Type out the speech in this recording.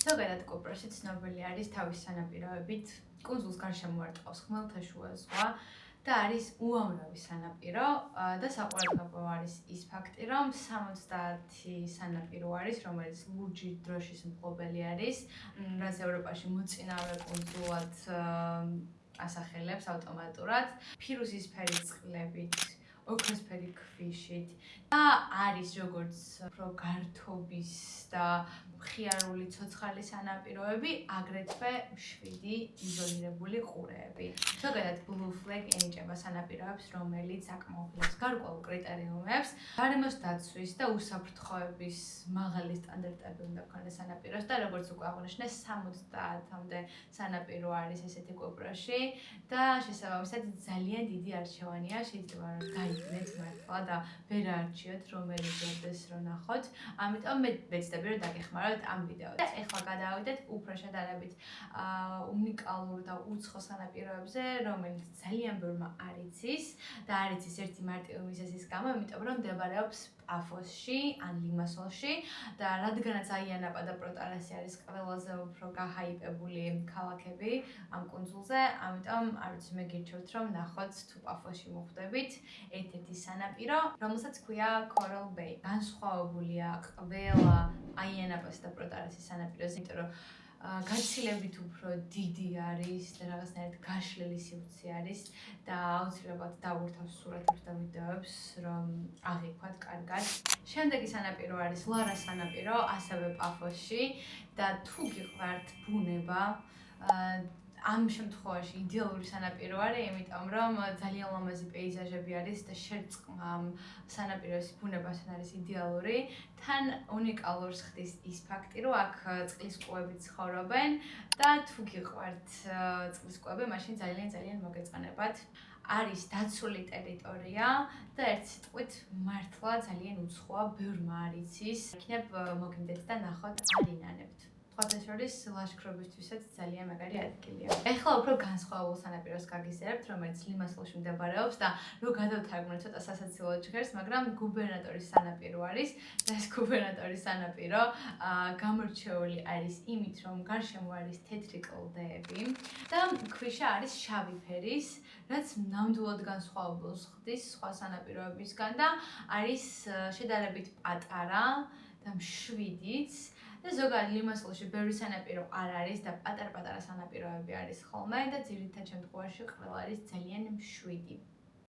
ზოგადად კუპროსი ცნობილი არის თავის სანაპიროებით, კუნძულს გარშემო არტყავს ხმელთაშუა ზღვა და არის უამრავი სანაპირო და საყურადღებო არის ის ფაქტი, რომ 70 სანაპირო არის, რომელიც ლურჯი დროშის მფლობელი არის, რაც ევროპაში მოწინავე კუნძულად ასახელებს ავტომატურად, ფირუზისფერი წყლებით, ოქროსფერი ქვიშით და არის როგორც უფრო გართობის და მხიარული ცოცხალი სანაპიროები, აგრეთვე 7 იზოლირებული ყურეები. ზოგადად Blue Flag ენიჭება სანაპიროებს, რომელიც აკმაყოფილებს გარკვეულ კრიტერიუმებს, გარემოს დაცვის და უსაფრთხოების მაღალი სტანდარტები უნდა გქონდეს სანაპიროს და როგორც უკვე აღნიშნეს, 70-მდე სანაპირო არის ესეთი კუპროში და შესაბამისად ძალიან დიდი არჩევანია, შეიძლება რომ გაიგნეთ მართლა და ვერ არჩიოთ რომელი ჯერდეს რომ ნახოთ. ამიტომ მე ვეცდები რომ დაგეხმაროთ ამ ვიდეოზე. ეხლა გადავიდეთ უფრო შედარებით უნიკალურ და უცხო სანაპიროებზე, რომელიც ძალიან ბევრმა არ იცის და არ იცის ერთი მარტივი მიზეზის გამო, იმიტომ რომ მდებარეობს პაფოსში ან ლიმასოლში და რადგანაც აიანაპა და პროტარასი არის ყველაზე უფრო გაჰაიპებული ქალაქები ამ კუნძულზე, ამიტომ არ ვიცი მე გირჩევთ რომ ნახოთ თუ პაფოსში მოხვდებით ერთ-ერთი სანაპირო, რომელსაც ქვია Coral Bay. განსხვავებულია ყველა აიანაპას და პროტარასის სანაპიროზე, იმიტომ რომ გაცილებით უფრო დიდი არის და რაღაცნაირად გაშლილი სივრცე არის და აუცილებლად დავურთავ სურათებს და ვიდეოებს, რომ აღიქვათ კარგად. შემდეგი სანაპირო არის ლარა სანაპირო, ასევე პაფოსში და თუ გიყვართ ბუნება, ამ შემთხვევაში იდეალური სანაპირო არის, იმიტომ რომ ძალიან ლამაზი პეიზაჟები არის და შერწყმა სანაპიროს ბუნებასთან არის იდეალური. თან უნიკალურს ხდის ის ფაქტი, რომ აქ წყლის კუები ცხოვრობენ და თუ გიყვართ წყლის კუები, მაშინ ძალიან მოგეწონებათ. არის დაცული ტერიტორია და ერთ სიტყვით მართლა ძალიან უცხოა, ბევრმა არ იცის. იქნებ მოგინდეთ და ნახოთ არინანებთ. სხვათა შორის ლაშქრობისთვისაც ძალიან მაგარი ადგილია. ეხლა უფრო განსხვავებულ სანაპიროს გაგიზიარებთ, რომელიც ლიმასოლში მდებარეობს და რო გადავთარგმნოთ ცოტა სასაცილო ჟღერს, მაგრამ გუბერნატორის სანაპირო არის და ეს გუბერნატორის სანაპირო გამორჩეული არის იმით, რომ გარშემო არის თეთრი კლდეები და ქვიშა არის შავი ფერის, რაც ნამდვილად განსხვავებულს ხდის სხვა სანაპიროებისგან და არის შედარებით პატარა და მშვიდიც. და ზოგადად ლიმასოლში ბევრი სანაპირო არ არის და პატარ-პატარა სანაპიროები არის ხოლმე და ძირითად შემთხვევაში ყველა არის ძალიან მშვიდი.